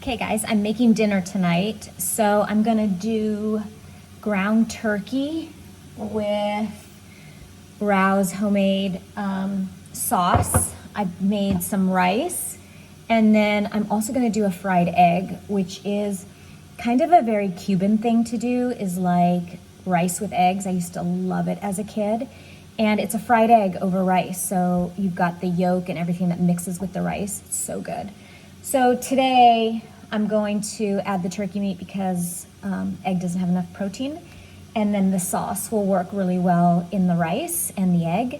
Okay guys, I'm making dinner tonight, so I'm gonna do ground turkey with Rao's homemade sauce. I've made some rice, and then I'm also gonna do a fried egg, which is kind of a very Cuban thing to do, is like rice with eggs. I used to love it as a kid. And it's a fried egg over rice, so you've got the yolk and everything that mixes with the rice. It's so good. So today I'm going to add the turkey meat because egg doesn't have enough protein, and then the sauce will work really well in the rice and the egg,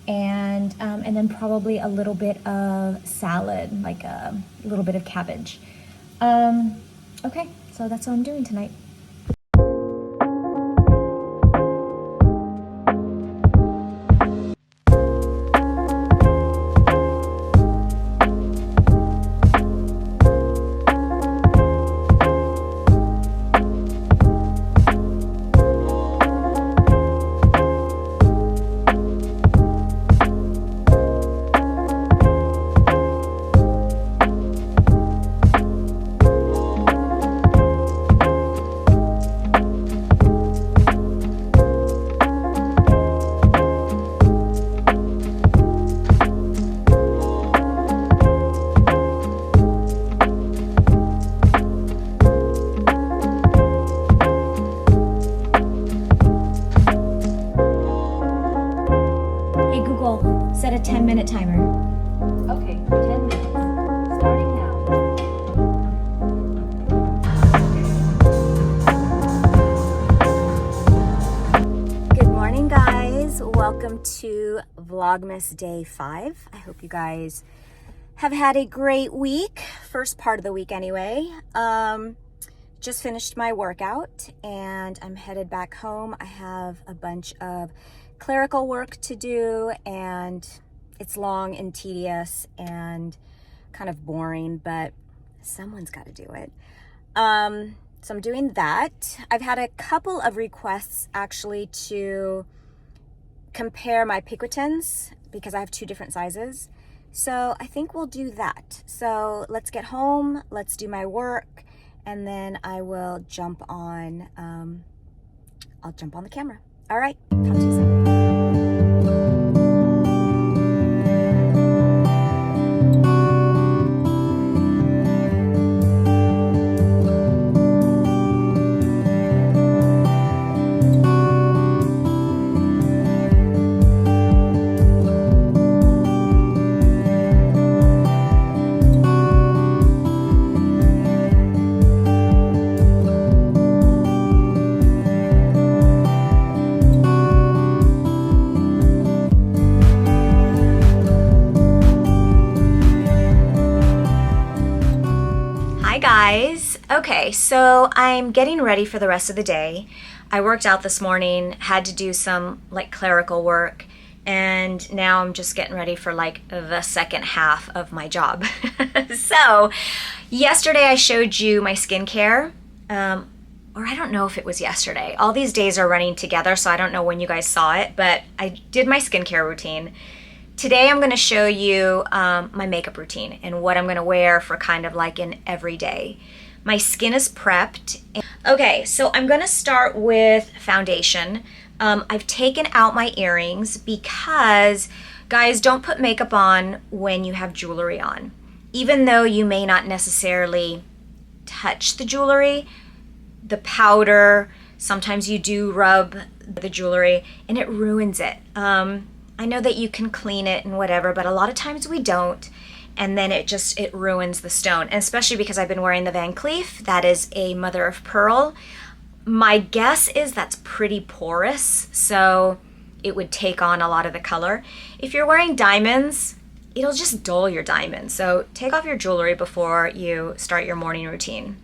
and then probably a little bit of salad, like a little bit of cabbage. Okay, so that's what I'm doing tonight. Set a 10-minute timer. Okay, 10 minutes. Starting now. Good morning, guys. Welcome to Vlogmas Day 5. I hope you guys have had a great week. First part of the week anyway. Just finished my workout and I'm headed back home. I have a bunch of clerical work to do, and it's long and tedious and kind of boring, but someone's got to do it. So I'm doing that. I've had a couple of requests actually to compare my Piquetens because I have two different sizes. So I think we'll do that. So let's get home, let's do my work, and then I will jump on, I'll jump on the camera. All right, talk to you soon. Guys, okay, so I'm getting ready for the rest of the day. I worked out this morning, had to do some like clerical work, and now I'm just getting ready for like the second half of my job. So yesterday I showed you my skincare, or I don't know if it was yesterday. All these days are running together, so I don't know when you guys saw it, but I did my skincare routine. Today I'm going to show you my makeup routine and what I'm going to wear for kind of like an everyday. My skin is prepped. Okay, so I'm going to start with foundation. I've taken out my earrings because, guys, don't put makeup on when you have jewelry on. Even though you may not necessarily touch the jewelry, the powder, sometimes you do rub the jewelry and it ruins it. I know that you can clean it and whatever, but a lot of times we don't, and then it ruins the stone. And especially because I've been wearing the Van Cleef, that is a mother of pearl. My guess is that's pretty porous, so it would take on a lot of the color. If you're wearing diamonds, it'll just dull your diamonds. So take off your jewelry before you start your morning routine.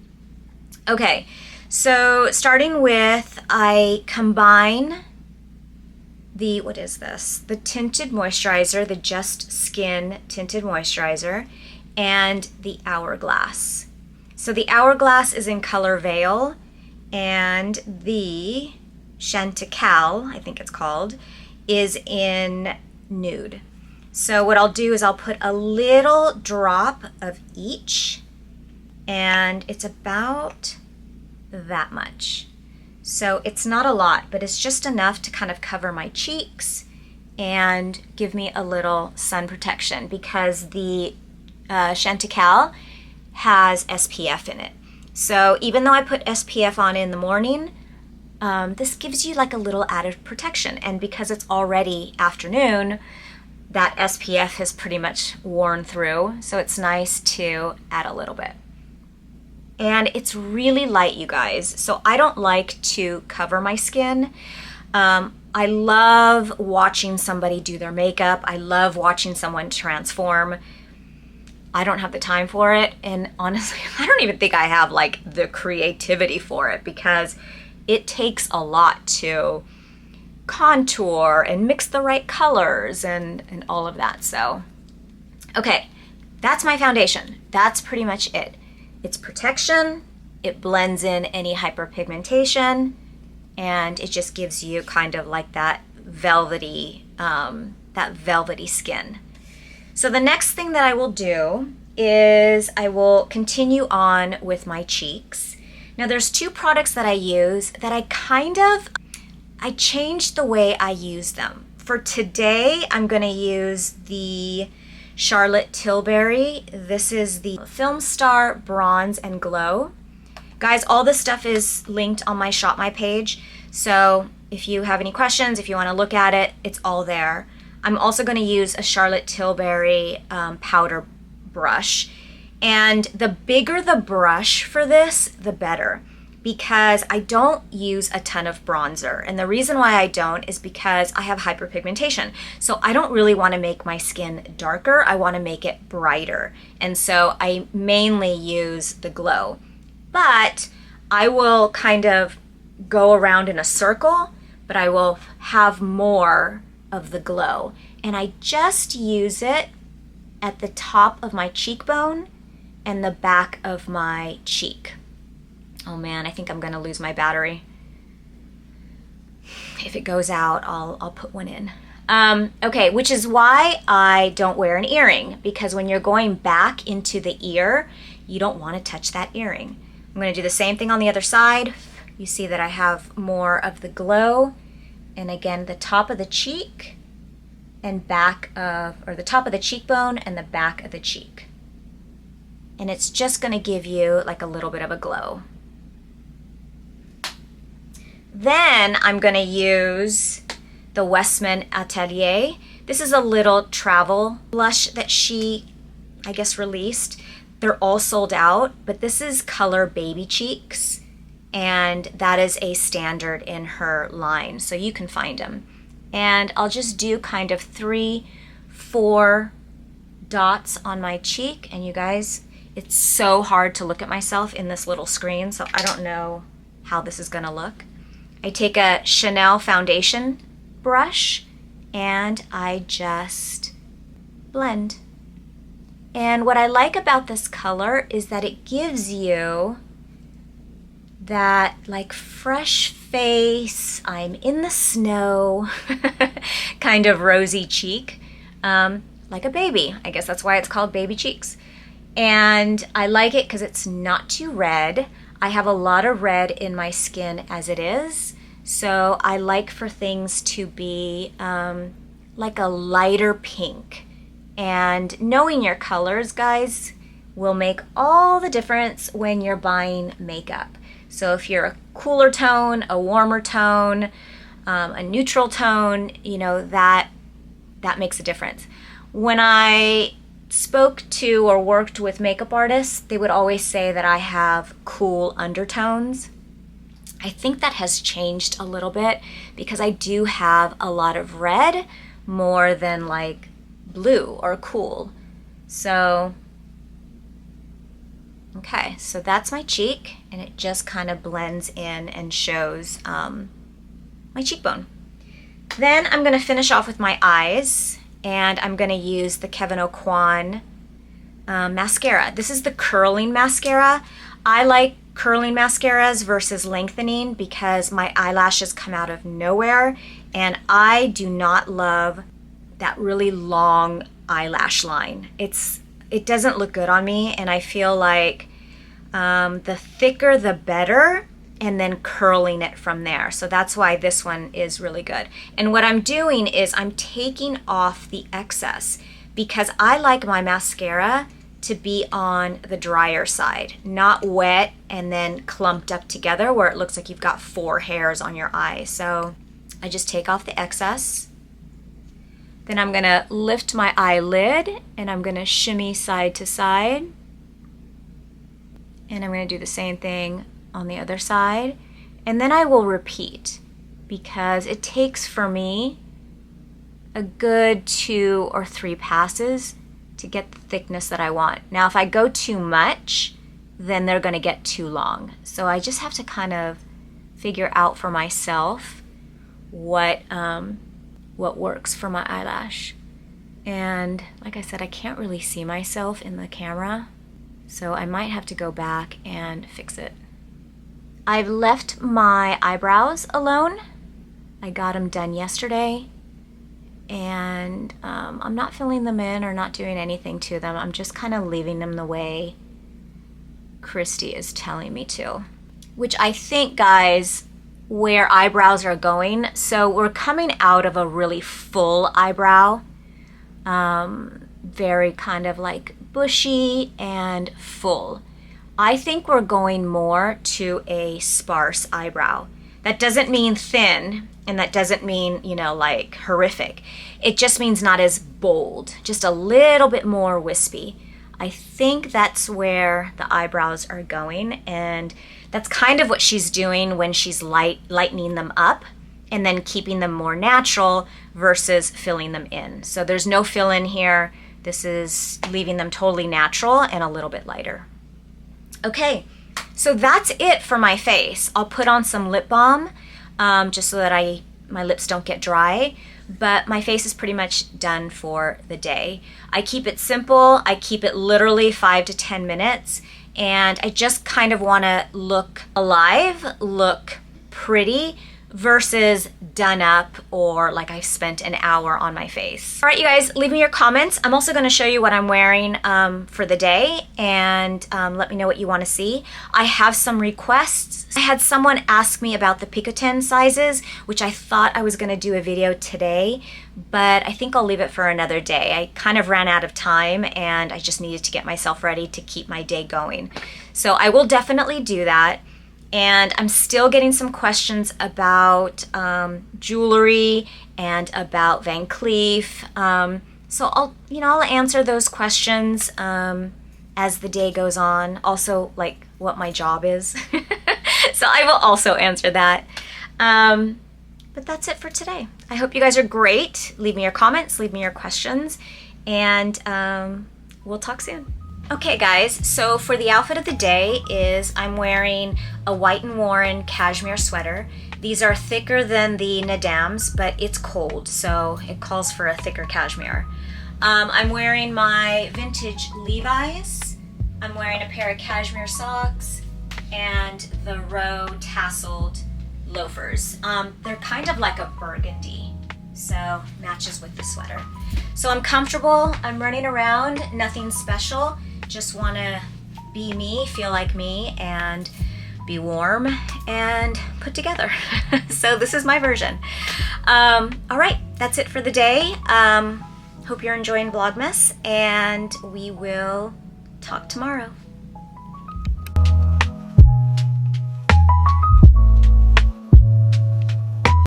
Okay, so starting with, I combine what is this? The tinted moisturizer, the Just Skin tinted moisturizer, and the Hourglass. So the Hourglass is in color Veil, and the Chantecaille, I think it's called, is in Nude. So what I'll do is I'll put a little drop of each and it's about that much. So it's not a lot, but it's just enough to kind of cover my cheeks and give me a little sun protection, because the Chantecaille has SPF in it. So even though I put SPF on in the morning, this gives you like a little added protection. And because it's already afternoon, that SPF has pretty much worn through. So it's nice to add a little bit. And it's really light, you guys. So I don't like to cover my skin. I love watching somebody do their makeup. I love watching someone transform. I don't have the time for it. And honestly, I don't even think I have like the creativity for it, because it takes a lot to contour and mix the right colors and all of that. So, okay, that's my foundation. That's pretty much it. It's protection, it blends in any hyperpigmentation, and it just gives you kind of like that velvety skin. So the next thing that I will do is I will continue on with my cheeks. Now there's two products that I use that I changed the way I use them. For today, I'm gonna use the Charlotte Tilbury. This is the Film Star Bronze and Glow. Guys, all this stuff is linked on my ShopMy page. So if you have any questions, if you wanna look at it, it's all there. I'm also gonna use a Charlotte Tilbury powder brush. And the bigger the brush for this, the better, because I don't use a ton of bronzer. And the reason why I don't is because I have hyperpigmentation. So I don't really want to make my skin darker. I want to make it brighter. And so I mainly use the Glow. But I will kind of go around in a circle, but I will have more of the Glow. And I just use it at the top of my cheekbone and the back of my cheek. Oh man, I think I'm gonna lose my battery. If it goes out, I'll put one in. Okay, which is why I don't wear an earring, because when you're going back into the ear, you don't want to touch that earring. I'm gonna do the same thing on the other side. You see that I have more of the Glow, and again, the top of the cheek and the top of the cheekbone and the back of the cheek. And it's just gonna give you like a little bit of a glow. Then I'm gonna use the Westman Atelier. This is a little travel blush that she, I guess, released. They're all sold out, but this is color Baby Cheeks, and that is a standard in her line, so you can find them. And I'll just do kind of 3-4 dots on my cheek, and you guys, it's so hard to look at myself in this little screen, so I don't know how this is gonna look. I take a Chanel foundation brush and I just blend. And what I like about this color is that it gives you that like fresh face, I'm in the snow kind of rosy cheek, like a baby. I guess that's why it's called Baby Cheeks. And I like it because it's not too red. I have a lot of red in my skin as it is, so I like for things to be like a lighter pink. And knowing your colors, guys, will make all the difference when you're buying makeup. So if you're a cooler tone, a warmer tone, a neutral tone, you know, that makes a difference. When I spoke to or worked with makeup artists, they would always say that I have cool undertones. I think that has changed a little bit because I do have a lot of red more than like blue or cool. So, okay, so that's my cheek, and it just kind of blends in and shows my cheekbone. Then I'm gonna finish off with my eyes, and I'm gonna use the Kevyn Aucoin mascara. This is the curling mascara. I like curling mascaras versus lengthening because my eyelashes come out of nowhere, and I do not love that really long eyelash line. It doesn't look good on me, and I feel like The thicker the better, and then curling it from there. So that's why this one is really good. And what I'm doing is I'm taking off the excess because I like my mascara to be on the drier side, not wet and then clumped up together where it looks like you've got 4 hairs on your eye. So I just take off the excess. Then I'm gonna lift my eyelid and I'm gonna shimmy side to side. And I'm gonna do the same thing on the other side. And then I will repeat because it takes for me a good 2 or 3 passes to get the thickness that I want. Now, if I go too much, then they're gonna get too long. So I just have to kind of figure out for myself what works for my eyelash. And like I said, I can't really see myself in the camera, so I might have to go back and fix it. I've left my eyebrows alone. I got them done yesterday, and I'm not filling them in or not doing anything to them. I'm just kind of leaving them the way Christy is telling me to, which I think, guys, where eyebrows are going. So we're coming out of a really full eyebrow, very kind of like bushy and full. I think we're going more to a sparse eyebrow. That doesn't mean thin, and that doesn't mean, you know, like horrific. It just means not as bold, just a little bit more wispy. I think that's where the eyebrows are going, and that's kind of what she's doing when she's lightening them up and then keeping them more natural versus filling them in. So there's no fill in here. This is leaving them totally natural and a little bit lighter. Okay, so that's it for my face. I'll put on some lip balm just so that my lips don't get dry, but my face is pretty much done for the day. I keep it simple. I keep it literally 5 to 10 minutes, and I just kind of want to look alive, look pretty, versus done up or like I've spent an hour on my face. All right, you guys, leave me your comments. I'm also going to show you what I'm wearing for the day, and let me know what you want to see. I have some requests. I had someone ask me about the Picotin sizes, which I thought I was going to do a video today, but I think I'll leave it for another day. I kind of ran out of time and I just needed to get myself ready to keep my day going. So I will definitely do that. And I'm still getting some questions about jewelry and about Van Cleef. So I'll answer those questions as the day goes on. Also, like what my job is. So I will also answer that. But that's it for today. I hope you guys are great. Leave me your comments, leave me your questions, and we'll talk soon. Okay guys, so for the outfit of the day is I'm wearing a White & Warren cashmere sweater. These are thicker than the Nadams, but it's cold, so it calls for a thicker cashmere. I'm wearing my vintage Levi's. I'm wearing a pair of cashmere socks and the Row tasseled loafers. They're kind of like a burgundy, so matches with the sweater. So I'm comfortable, I'm running around, nothing special. Just want to be me, feel like me, and be warm and put together. So this is my version. All right, that's it for the day. Hope you're enjoying Vlogmas, and we will talk tomorrow.